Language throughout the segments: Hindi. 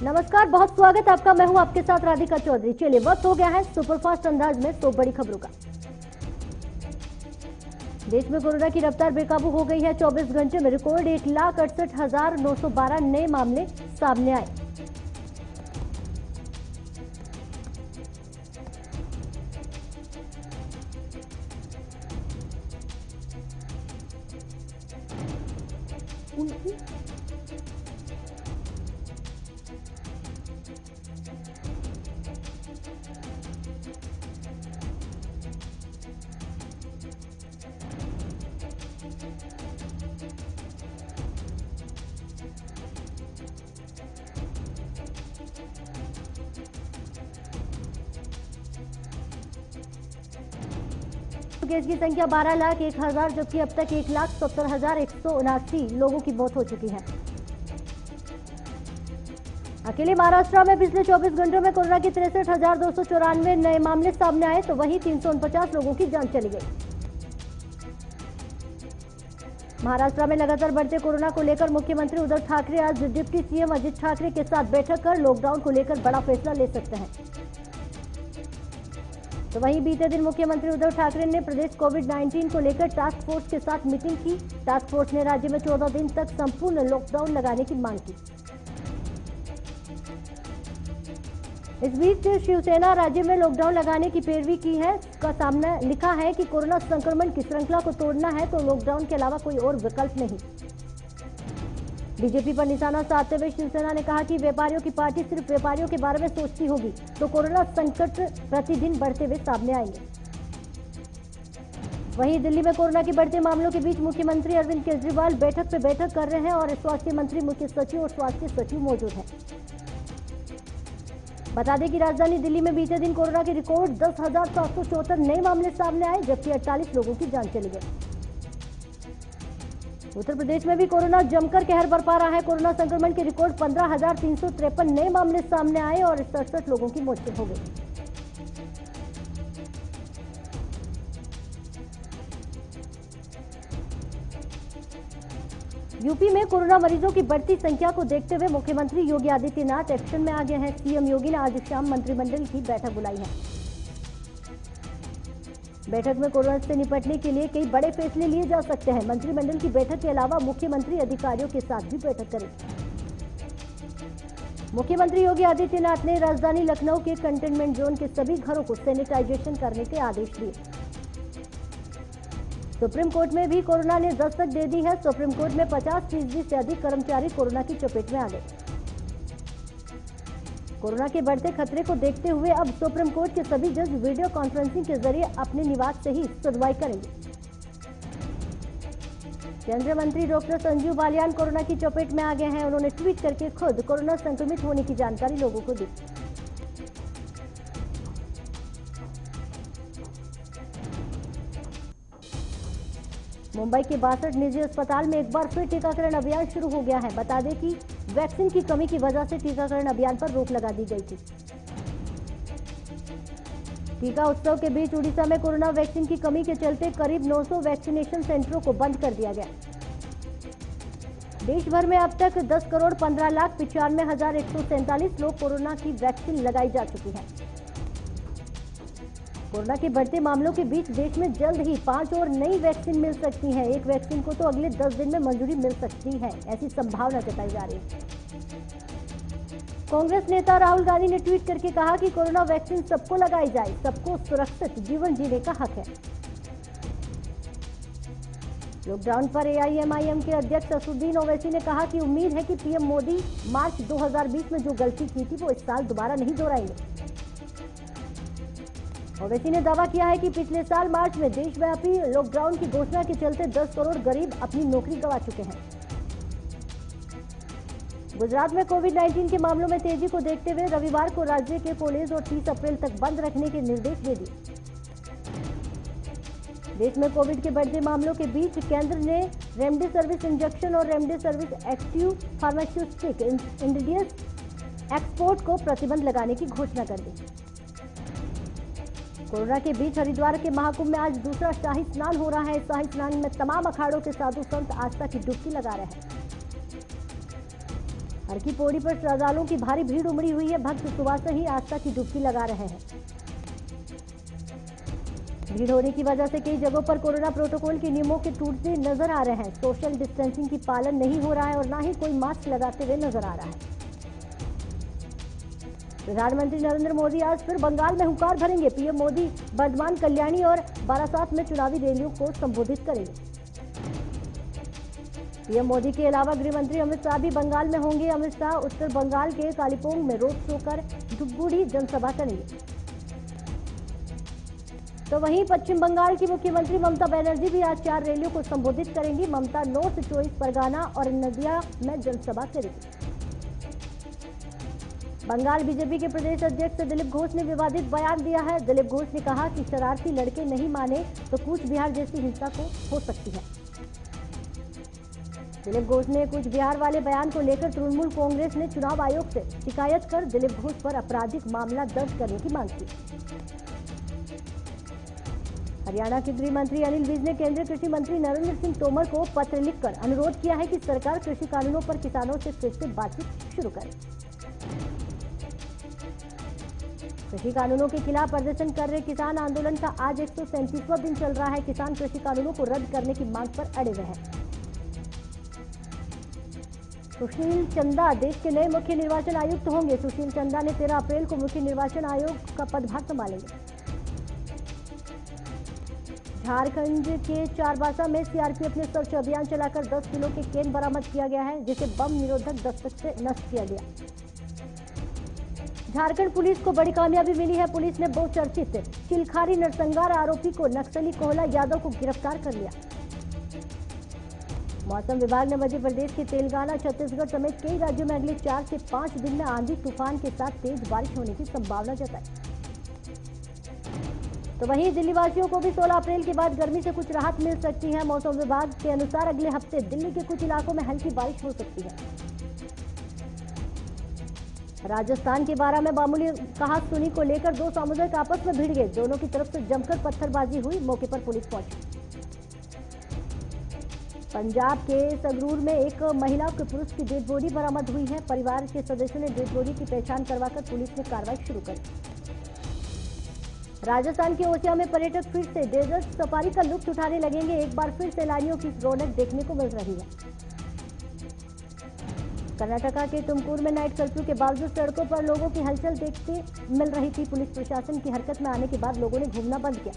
नमस्कार, बहुत स्वागत आपका। मैं हूं आपके साथ राधिका चौधरी। चलिए, वक्त हो गया है सुपरफास्ट अंदाज में तो बड़ी खबरों का। देश में कोरोना की रफ्तार बेकाबू हो गई है। 24 घंटे में रिकॉर्ड 1,68,912 नए मामले सामने आए। केस की संख्या 12,01,000 जबकि अब तक 1,70,179 लोगों की मौत हो चुकी है। अकेले महाराष्ट्र में पिछले 24 घंटों में कोरोना के 63,294 नए मामले सामने आए तो वहीं 349 लोगों की जान चली गई। महाराष्ट्र में लगातार बढ़ते कोरोना को लेकर मुख्यमंत्री उद्धव ठाकरे आज डिप्टी सीएम अजित ठाकरे के साथ बैठक कर लॉकडाउन को लेकर बड़ा फैसला ले सकते हैं। तो वहीं बीते दिन मुख्यमंत्री उद्धव ठाकरे ने प्रदेश कोविड-19 को लेकर टास्क फोर्स के साथ मीटिंग की। टास्क फोर्स ने राज्य में 14 दिन तक संपूर्ण लॉकडाउन लगाने की मांग की। इस बीच शिवसेना राज्य में लॉकडाउन लगाने की पैरवी की है। का सामना लिखा है कि कोरोना संक्रमण की श्रृंखला को तोड़ना है तो लॉकडाउन के अलावा कोई और विकल्प नहीं। बीजेपी पर निशाना साधते हुए शिवसेना ने कहा कि व्यापारियों की पार्टी सिर्फ व्यापारियों के बारे में सोचती होगी तो कोरोना संकट प्रतिदिन बढ़ते हुए सामने आएंगे। वहीं दिल्ली में कोरोना के बढ़ते मामलों के बीच मुख्यमंत्री अरविंद केजरीवाल बैठक कर रहे हैं और स्वास्थ्य मंत्री, मुख्य सचिव और स्वास्थ्य सचिव मौजूद हैं। बता दें कि राजधानी दिल्ली में बीते दिन कोरोना के रिकॉर्ड 10,774 नए मामले सामने आए जबकि 48 लोगों की जान चली गई। उत्तर प्रदेश में भी कोरोना जमकर कहर बरपा रहा है। कोरोना संक्रमण के रिकॉर्ड 15,353 नए मामले सामने आए और 67 लोगों की मौत हो गई। यूपी में कोरोना मरीजों की बढ़ती संख्या को देखते हुए मुख्यमंत्री योगी आदित्यनाथ एक्शन में आ गए हैं। सीएम योगी ने आज शाम मंत्रिमंडल की बैठक बुलाई है। बैठक में कोरोना से निपटने के लिए कई बड़े फैसले लिए जा सकते हैं। मंत्रिमंडल की बैठक के अलावा मुख्यमंत्री अधिकारियों के साथ भी बैठक करेंगे। मुख्यमंत्री योगी आदित्यनाथ ने राजधानी लखनऊ के कंटेनमेंट जोन के सभी घरों को सैनिटाइजेशन करने के आदेश दिए। सुप्रीम कोर्ट में भी कोरोना ने दस्तक दे दी है। सुप्रीम कोर्ट में 50% से अधिक कर्मचारी कोरोना की चपेट में आ गए। कोरोना के बढ़ते खतरे को देखते हुए अब सुप्रीम कोर्ट के सभी जज वीडियो कॉन्फ्रेंसिंग के जरिए अपने निवास से ही सुनवाई करेंगे। केंद्रीय मंत्री डॉक्टर संजीव बालियान कोरोना की चपेट में आ गए हैं। उन्होंने ट्वीट करके खुद कोरोना संक्रमित होने की जानकारी लोगों को दी। मुंबई के 62 निजी अस्पताल में एक बार फिर टीकाकरण अभियान शुरू हो गया है। बता दें कि वैक्सीन की कमी की वजह से टीकाकरण अभियान पर रोक लगा दी गई थी। टीका उत्सव के बीच उड़ीसा में कोरोना वैक्सीन की कमी के चलते करीब 900 वैक्सीनेशन सेंटरों को बंद कर दिया गया। देश भर में अब तक 10,15,95,147 लोग कोरोना की वैक्सीन लगाई जा चुकी है। कोरोना के बढ़ते मामलों के बीच देश में जल्द ही 5 और नई वैक्सीन मिल सकती है। एक वैक्सीन को तो अगले 10 दिन में मंजूरी मिल सकती है, ऐसी संभावना जताई जा रही है। कांग्रेस नेता राहुल गांधी ने ट्वीट करके कहा कि कोरोना वैक्सीन सबको लगाई जाए, सबको सुरक्षित जीवन जीने का हक है। लॉकडाउन पर एआईएमआईएम के अध्यक्ष असदुद्दीन ओवैसी ने कहा कि उम्मीद है कि पीएम मोदी मार्च 2020 में जो गलती की थी वो इस साल दोबारा नहीं दोहराएंगे। ओवैसी ने दावा किया है कि पिछले साल मार्च में देशव्यापी लॉकडाउन की घोषणा के चलते 10 करोड़ गरीब अपनी नौकरी गंवा चुके हैं। गुजरात में कोविड-19 के मामलों में तेजी को देखते हुए रविवार को राज्य के कॉलेज और 30 अप्रैल तक बंद रखने के निर्देश दे दिए। देश में कोविड के बढ़ते मामलों के बीच केंद्र ने रेमडेसिविर इंजेक्शन और remdesivir active pharmaceutic ingredients export को प्रतिबंध लगाने की घोषणा कर दी। कोरोना के बीच हरिद्वार के महाकुंभ में आज दूसरा शाही स्नान हो रहा है। शाही स्नान में तमाम अखाड़ों के साधु संत आस्था की डुबकी लगा रहे हैं। हर की पौड़ी पर श्रद्धालुओं की भारी भीड़ उमड़ी हुई है। भक्त सुबह से ही आस्था की डुबकी लगा रहे हैं। भीड़ होने की वजह से कई जगहों पर कोरोना प्रोटोकॉल के नियमों के टूटते नजर आ रहे हैं। सोशल डिस्टेंसिंग की पालन नहीं हो रहा है और न ही कोई मास्क लगाते हुए नजर आ रहा है। प्रधानमंत्री नरेंद्र मोदी आज फिर बंगाल में हुंकार भरेंगे। पीएम मोदी बर्धमान, कल्याणी और बारासात में चुनावी रैलियों को संबोधित करेंगे। पीएम मोदी के अलावा गृह मंत्री अमित शाह भी बंगाल में होंगे। अमित शाह उत्तर बंगाल के कालीपोंग में रोड शो कर धुपगुड़ी जनसभा करेंगे। तो वहीं पश्चिम बंगाल की मुख्यमंत्री ममता बनर्जी भी आज 4 रैलियों को संबोधित करेंगी। ममता नॉर्थ 24 परगना और नदिया में जनसभा करेगी। बंगाल बीजेपी के प्रदेश अध्यक्ष दिलीप घोष ने विवादित बयान दिया है। दिलीप घोष ने कहा कि शरारती लड़के नहीं माने तो कूच बिहार जैसी हिंसा को हो सकती है। दिलीप घोष ने कूच बिहार वाले बयान को लेकर तृणमूल कांग्रेस ने चुनाव आयोग से शिकायत कर दिलीप घोष पर आपराधिक मामला दर्ज करने की मांग की। हरियाणा के गृह मंत्री अनिल विज ने केंद्रीय कृषि मंत्री नरेंद्र सिंह तोमर को पत्र लिखकर अनुरोध किया है कि सरकार कृषि कानूनों पर किसानों से फिर से बातचीत शुरू करे। कृषि कानूनों के खिलाफ प्रदर्शन कर रहे किसान आंदोलन का आज 137वां दिन चल रहा है। किसान कृषि कानूनों को रद्द करने की मांग पर अड़े हुए हैं। सुशील चंदा देश के नए मुख्य निर्वाचन आयुक्त होंगे। सुशील चंदा ने 13 अप्रैल को मुख्य निर्वाचन आयोग का पदभार संभालेंगे। झारखंड के चारबासा में सीआरपीएफ ने सर्च अभियान चलाकर 10 किलो के केन बरामद किया गया है, जिसे बम निरोधक दस्तक से नष्ट किया गया। झारखंड पुलिस को बड़ी कामयाबी मिली है। पुलिस ने बहुचर्चित चिलखारी नरसंहार आरोपी को नक्सली कोहला यादव को गिरफ्तार कर लिया। मौसम विभाग ने मध्य प्रदेश के तेलंगाना, छत्तीसगढ़ समेत कई राज्यों में अगले 4 से 5 दिन में आंधी तूफान के साथ तेज बारिश होने की संभावना जताई। तो वहीं दिल्ली वासियों को भी 16 अप्रैल के बाद गर्मी से कुछ राहत मिल सकती है। मौसम विभाग के अनुसार अगले हफ्ते दिल्ली के कुछ इलाकों में हल्की बारिश हो सकती है। राजस्थान के बारा में मामूली कहा-सुनी को लेकर 2 सामुदायिक आपस में भिड़ गए। दोनों की तरफ से जमकर पत्थरबाजी हुई। मौके पर पुलिस पहुंची। पंजाब के संगरूर में एक महिला के पुरुष की डेड बॉडी बरामद हुई है। परिवार के सदस्यों ने डेड बॉडी की पहचान करवाकर पुलिस ने कार्रवाई शुरू कर दी। राजस्थान के ओसिया में पर्यटक फिर से डेजर्ट सफारी का लुत्फ उठाने लगेंगे। एक बार फिर सैलानियों की रौनक देखने को मिल रही है। कर्नाटका के तुमकुरू में नाइट कर्फ्यू के बावजूद सड़कों पर लोगों की हलचल देखते मिल रही थी। पुलिस प्रशासन की हरकत में आने के बाद लोगों ने घूमना बंद किया।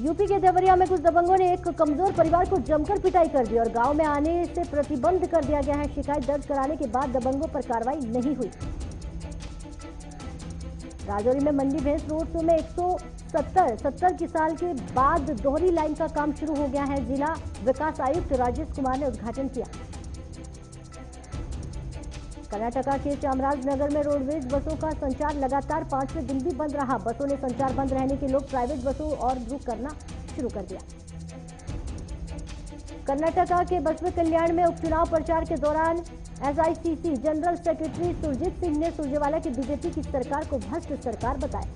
यूपी के देवरिया में कुछ दबंगों ने एक कमजोर परिवार को जमकर पिटाई कर दी और गांव में आने से प्रतिबंध कर दिया गया है। शिकायत दर्ज कराने के बाद दबंगों पर कार्रवाई नहीं हुई। राजौरी में मंडी भैंस रोड शो में 170 साल के बाद दोहरी लाइन का काम शुरू हो गया है। जिला विकास आयुक्त राजेश कुमार ने उद्घाटन किया। कर्नाटका के चामराजनगर में रोडवेज बसों का संचार लगातार 5वें दिन भी बंद रहा। बसों ने संचार बंद रहने के लोग प्राइवेट बसों और बुक करना शुरू कर दिया। कर्नाटका के बसवे कल्याण में उपचुनाव प्रचार के दौरान एसआईसीसी जनरल सेक्रेटरी सुरजीत सिंह ने सुरजेवाला की बीजेपी की सरकार को भ्रष्ट सरकार बताया।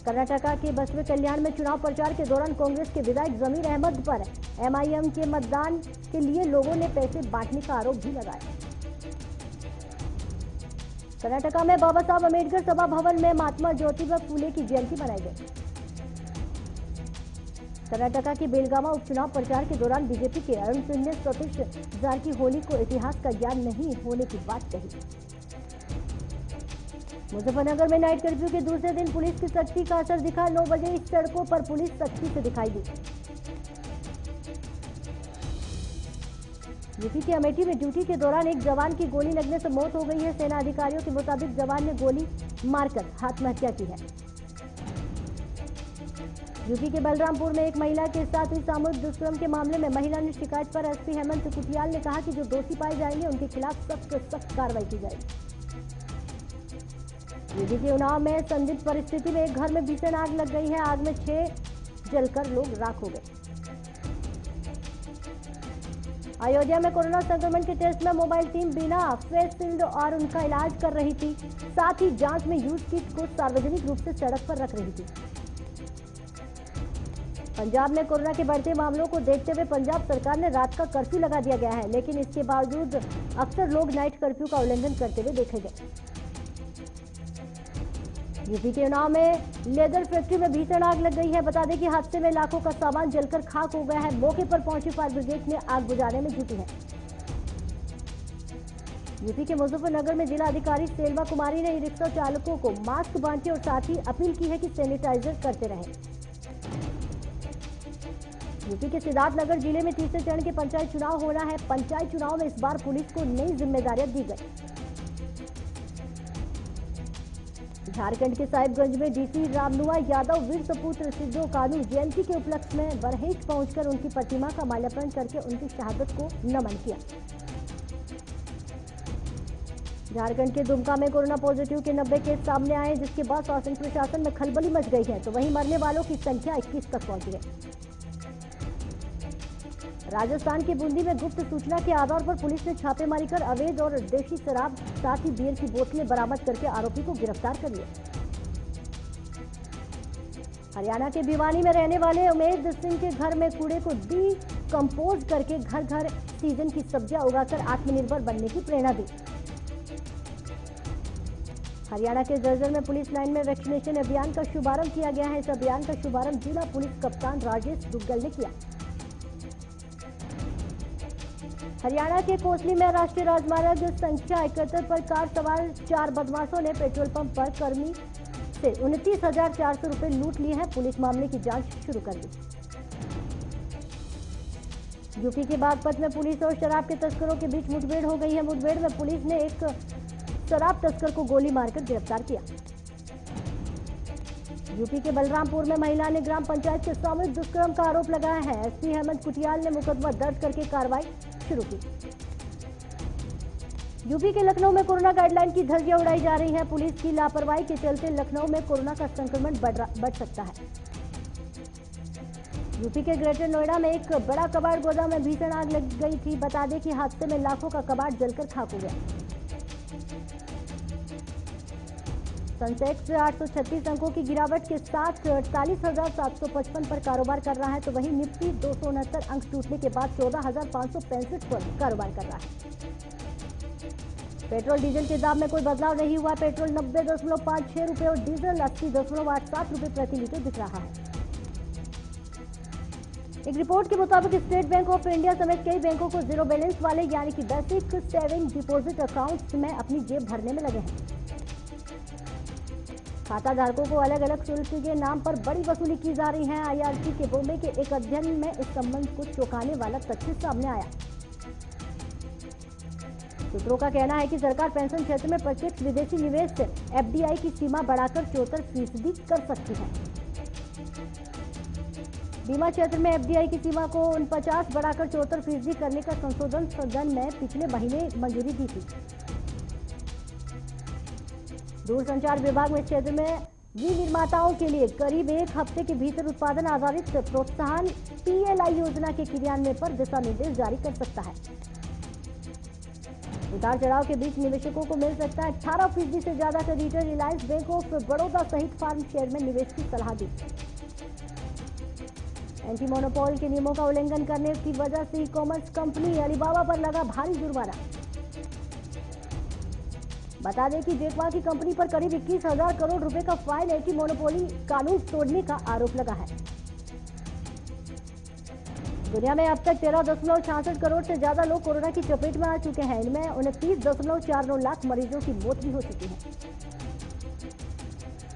कर्नाटका के बसवे कल्याण में चुनाव प्रचार के दौरान कांग्रेस के विधायक जमीर अहमद पर एमआईएम के मतदान के लिए लोगों ने पैसे बांटने का आरोप भी लगाया। कर्नाटका में बाबा साहब अम्बेडकर सभा भवन में महात्मा ज्योतिबा फूले की जयंती मनाई गई। कर्नाटका के बेलगामा उपचुनाव प्रचार के दौरान बीजेपी के अरुण सिंह ने सतीश जारकीहोली को इतिहास का ज्ञान नहीं होने की बात कही। मुजफ्फरनगर में नाइट कर्फ्यू के दूसरे दिन पुलिस की सख्ती का असर दिखा। 9 बजे इस सड़कों पर पुलिस सख्ती से दिखाई दी। यूपी के अमेठी में ड्यूटी के दौरान एक जवान की गोली लगने से मौत हो गई है। सेना अधिकारियों के मुताबिक जवान ने गोली मारकर आत्महत्या की है। यूपी के बलरामपुर में एक महिला के साथ हुई सामूहिक दुष्कर्म के मामले में महिला ने शिकायत पर एसपी हेमंत कुटियाल ने कहा कि जो दोषी पाए जाएंगे उनके खिलाफ सख्त से सख्त कार्रवाई की जाएगी। यूपी के उन्नाव में संदिग्ध परिस्थिति में एक घर में भीषण आग लग गई है। आग में 6 जलकर लोग राख हो गए। अयोध्या में कोरोना संक्रमण के टेस्ट में मोबाइल टीम बिना फेस शील्ड और उनका इलाज कर रही थी। साथ ही जांच में यूज किट को सार्वजनिक रूप से सड़क पर रख रही थी। पंजाब में कोरोना के बढ़ते मामलों को देखते हुए पंजाब सरकार ने रात का कर्फ्यू लगा दिया गया है, लेकिन इसके बावजूद अक्सर लोग नाइट कर्फ्यू का उल्लंघन करते हुए देखे गए। यूपी के उन्नाव में लेदर फैक्ट्री में भीषण आग लग गई है। बता दें कि हादसे में लाखों का सामान जलकर खाक हो गया है। मौके पर पहुंची फायर ब्रिगेड ने आग बुझाने में जुटी है। यूपी के मुजफ्फरनगर में जिला अधिकारी सेल्वा कुमारी ने रिक्शा चालकों को मास्क बांटे और साथ ही अपील की है कि सैनिटाइजर करते रहें। यूपी के सिद्धार्थनगर जिले में तीसरे चरण के पंचायत चुनाव होना है। पंचायत चुनाव में इस बार पुलिस को नई जिम्मेदारियां दी गई। झारखंड के साहिबगंज में डीसी रामनुआ यादव वीर सपूत्र सिद्धो कानू जयंती के उपलक्ष्य में बरहेट पहुंचकर उनकी प्रतिमा का माल्यार्पण करके उनकी शहादत को नमन किया। झारखंड के दुमका में कोरोना पॉजिटिव के 90 केस सामने आए, जिसके बाद शासन प्रशासन में खलबली मच गई है, तो वहीं मरने वालों की संख्या 21 तक पहुंच गई। राजस्थान के बूंदी में गुप्त सूचना के आधार पर पुलिस ने छापेमारी कर अवैध और देशी शराब साथ ही बियर की बोतलें बरामद करके आरोपी को गिरफ्तार कर लिया। हरियाणा के भिवानी में रहने वाले उमेद सिंह के घर में कूड़े को डिकम्पोज करके घर घर सीजन की सब्जियां उगाकर आत्मनिर्भर बनने की प्रेरणा दी। हरियाणा के जर्जर में पुलिस लाइन में वैक्सीनेशन अभियान का शुभारंभ किया गया है। इस अभियान का शुभारंभ जिला पुलिस कप्तान राजेश दुग्गल ने किया। हरियाणा के कोसली में राष्ट्रीय राजमार्ग संख्या 71 पर कार सवार 4 बदमाशों ने पेट्रोल पंप पर कर्मी से 29,400 रुपए लूट लिए हैं। पुलिस मामले की जांच शुरू कर दी। यूपी के बागपत में पुलिस और शराब के तस्करों के बीच मुठभेड़ हो गई है। मुठभेड़ में पुलिस ने एक शराब तस्कर को गोली मारकर गिरफ्तार किया। यूपी के बलरामपुर में महिला ने ग्राम पंचायत के सामूहिक दुष्कर्म का आरोप लगाया है। एसपी हेमंत कुटियाल ने मुकदमा दर्ज करके कार्रवाई शुरू की। यूपी के लखनऊ में कोरोना गाइडलाइन की धज्जियां उड़ाई जा रही हैं। पुलिस की लापरवाही के चलते लखनऊ में कोरोना का संक्रमण बढ़ सकता है। यूपी के ग्रेटर नोएडा में एक बड़ा कबाड़ गोदाम में भीषण आग लग गई थी। बता दें कि हादसे में लाखों का कबाड़ जलकर खाक हो गया। सेंसेक्स 836 अंकों की गिरावट के साथ 48,755 पर कारोबार कर रहा है, तो वहीं निफ्टी 269 अंक टूटने के बाद 14,565 पर कारोबार कर रहा है। पेट्रोल डीजल के दाम में कोई बदलाव नहीं हुआ। पेट्रोल 90.56 रुपए और डीजल 80.87 रुपए प्रति लीटर बिक रहा है। एक रिपोर्ट के मुताबिक स्टेट बैंक ऑफ इंडिया समेत कई बैंकों को जीरो बैलेंस वाले यानी कि बेसिक सेविंग डिपॉजिट अकाउंट्स में अपनी जेब भरने में लगे हैं। खाता धारकों को अलग अलग शुल्क के नाम पर बड़ी वसूली की जा रही है। आईआरसी के बॉम्बे के एक अध्ययन में इस संबंध को चौंकाने वाला तथ्य सामने आया। सूत्रों का कहना है कि सरकार पेंशन क्षेत्र में प्रत्यक्ष विदेशी निवेश एफडीआई की सीमा बढ़ाकर 74% कर सकती है। बीमा क्षेत्र में एफडीआई की सीमा को 49 बढ़ाकर 74% करने का संशोधन सदन ने पिछले महीने मंजूरी दी थी। दूरसंचार विभाग में क्षेत्र में विनिर्माताओं के लिए करीब एक हफ्ते के भीतर उत्पादन आधारित प्रोत्साहन पीएलआई योजना के क्रियान्वयन पर दिशा निर्देश जारी कर सकता है। उतार चढ़ाव के बीच निवेशकों को मिल सकता है 18% से ज्यादा का return. Reliance bank of Baroda सहित फार्म शेयर में निवेश की सलाह दी। एंटी मोनोपोल के नियमों का उल्लंघन करने की वजह से ई कॉमर्स कंपनी अलीबाबा पर लगा भारी जुर्माना। बता दें कि जेकवा की कंपनी पर करीब 21,000 करोड़ रुपए का फाइन एंटी मोनोपोली कानून तोड़ने का आरोप लगा है। दुनिया में अब तक 13.66 करोड़ से ज्यादा लोग कोरोना की चपेट में आ चुके हैं। इनमें 29.49 लाख मरीजों की मौत भी हो चुकी है।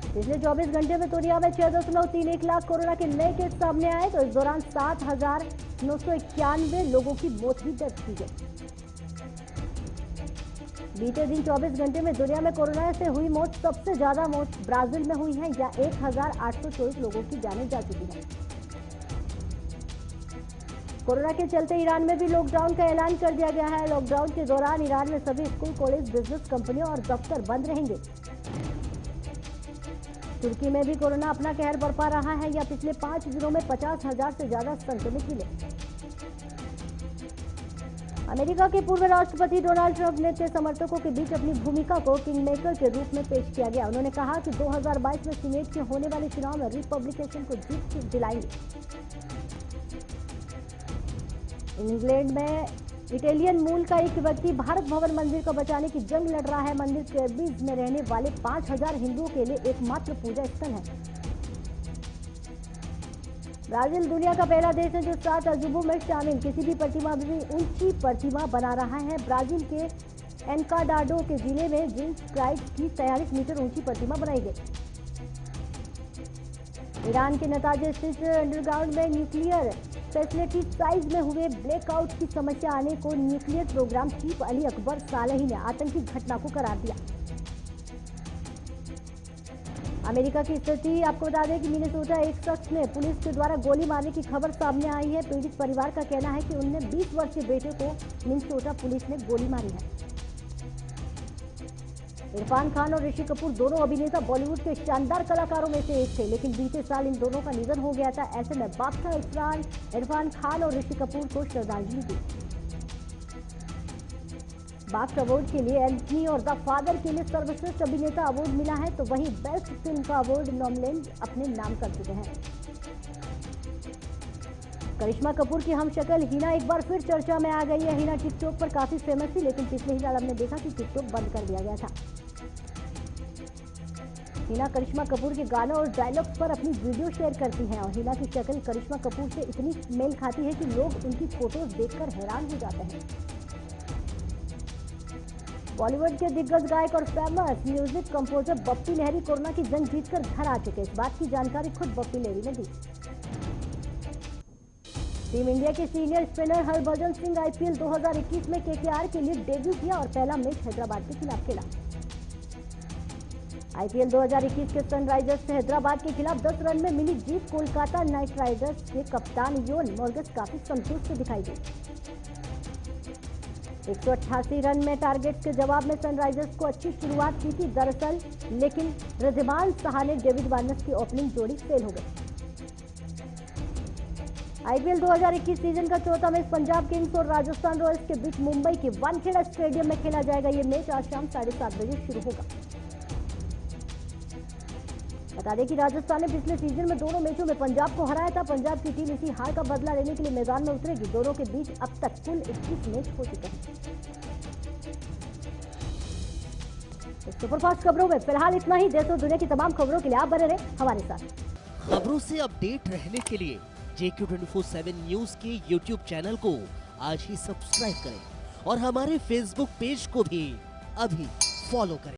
पिछले 24 घंटे में दुनिया में 6.31 लाख कोरोना के नए केस सामने आए, तो इस दौरान 7,991 लोगों की मौत भी दर्ज की गई। बीते दिन 24 घंटे में दुनिया में कोरोना से हुई मौत सबसे ज्यादा मौत ब्राजील में हुई है, या 1,824 लोगों की जानें जा चुकी है। कोरोना के चलते ईरान में भी लॉकडाउन का ऐलान कर दिया गया है। लॉकडाउन के दौरान ईरान में सभी स्कूल, कॉलेज, बिजनेस कंपनियों और दफ्तर बंद रहेंगे। तुर्की में भी कोरोना अपना कहर बरपा रहा है, या पिछले 5 दिनों में 50,000 से ज्यादा संक्रमित मिले। अमेरिका के पूर्व राष्ट्रपति डोनाल्ड ट्रंप ने समर्थकों के बीच अपनी भूमिका को किंगमेकर के रूप में पेश किया गया। उन्होंने कहा कि 2022 में सीनेट के होने वाले चुनाव में रिपब्लिकन को जीत दिलाएंगे। इंग्लैंड में इटालियन मूल का एक व्यक्ति भारत भवन मंदिर को बचाने की जंग लड़ रहा है। मंदिर कैम्ब्रिज में रहने वाले 5000 हिंदुओं के लिए एकमात्र पूजा स्थल है। ब्राजील दुनिया का पहला देश है जो 7 अजूबों में शामिल किसी भी प्रतिमा में ऊंची प्रतिमा बना रहा है। ब्राजील के एनकाडाडो के जिले में जीसस क्राइस्ट की 43 मीटर ऊंची प्रतिमा बनाई गई। ईरान के नताज स्थित अंडरग्राउंड में न्यूक्लियर फैसिलिटी साइज में हुए ब्लैकआउट की समस्या आने को nuclear program chief Ali Akbar Salehi ने आतंकी घटना को करार दिया। अमेरिका की स्थिति आपको बता दें कि मिनेसोटा एक शख्स ने पुलिस के द्वारा गोली मारने की खबर सामने आई है। पीड़ित परिवार का कहना है कि उनने 20 वर्षीय बेटे को मिनेसोटा पुलिस ने गोली मारी है। इरफान खान और ऋषि कपूर दोनों अभिनेता बॉलीवुड के शानदार कलाकारों में से एक थे, लेकिन बीते साल इन दोनों का निधन हो गया था। ऐसे में बादशाह इरफान खान और ऋषि कपूर को श्रद्धांजलि दी। बाफ्टा अवार्ड के लिए एंथनी और द फादर के लिए सर्वश्रेष्ठ अभिनेता अवार्ड मिला है, तो वहीं बेस्ट फिल्म का अवार्ड नॉमिनेट अपने नाम कर चुके हैं। करिश्मा कपूर की हमशक्ल हिना एक बार फिर चर्चा में आ गई है। हिना टिकटॉक पर काफी फेमस थी, लेकिन पिछले ही साल हमने देखा कि टिकटॉक बंद कर दिया गया था। हिना करिश्मा कपूर के गानों और डायलॉग्स पर अपनी वीडियो शेयर करती हैं और हिना की शक्ल करिश्मा कपूर से इतनी मेल खाती है कि लोग उनकी फोटोज देखकर हैरान हो जाते हैं। बॉलीवुड के दिग्गज गायक और famous music composer Bappi Lahiri corona की जंग जीतकर घर आ चुके। इस बात की जानकारी खुद बप्पी लहरी ने दी। टीम इंडिया के senior spinner Harbhajan Singh IPL 2021 में केकेआर के लिए डेब्यू किया और पहला मैच हैदराबाद के खिलाफ खेला। आईपीएल 2021 के सनराइजर्स हैदराबाद के खिलाफ 10 रन में मिली जीत कोलकाता नाइट राइडर्स के कप्तान योन मोर्गस काफी संतुष्ट दिखाई दी। 188 रन में टारगेट्स के जवाब में सनराइजर्स को अच्छी शुरुआत की थी दरअसल, लेकिन रिजवान सहाने डेविड वार्नर की ओपनिंग जोड़ी फेल हो गई। आईपीएल 2021 सीजन का चौथा मैच पंजाब किंग्स और राजस्थान रॉयल्स के बीच मुंबई के वानखेड़ा स्टेडियम में खेला जाएगा। ये मैच आज शाम 7:30 बजे शुरू होगा। बता दें कि राजस्थान ने पिछले सीजन में दोनों मैचों में पंजाब को हराया था। पंजाब की टीम इसी हार का बदला लेने के लिए मैदान में उतरेगी। दोनों के बीच अब तक कुल 21 मैच हो चुके हैं। सुपरफास्ट खबरों में फिलहाल इतना ही। देश और दुनिया की तमाम खबरों के लिए आप बने रहे हमारे साथ। खबरों से अपडेट रहने के लिए JQ24/7 न्यूज के YouTube चैनल को आज ही सब्सक्राइब करें और हमारे Facebook पेज को भी अभी फॉलो करें।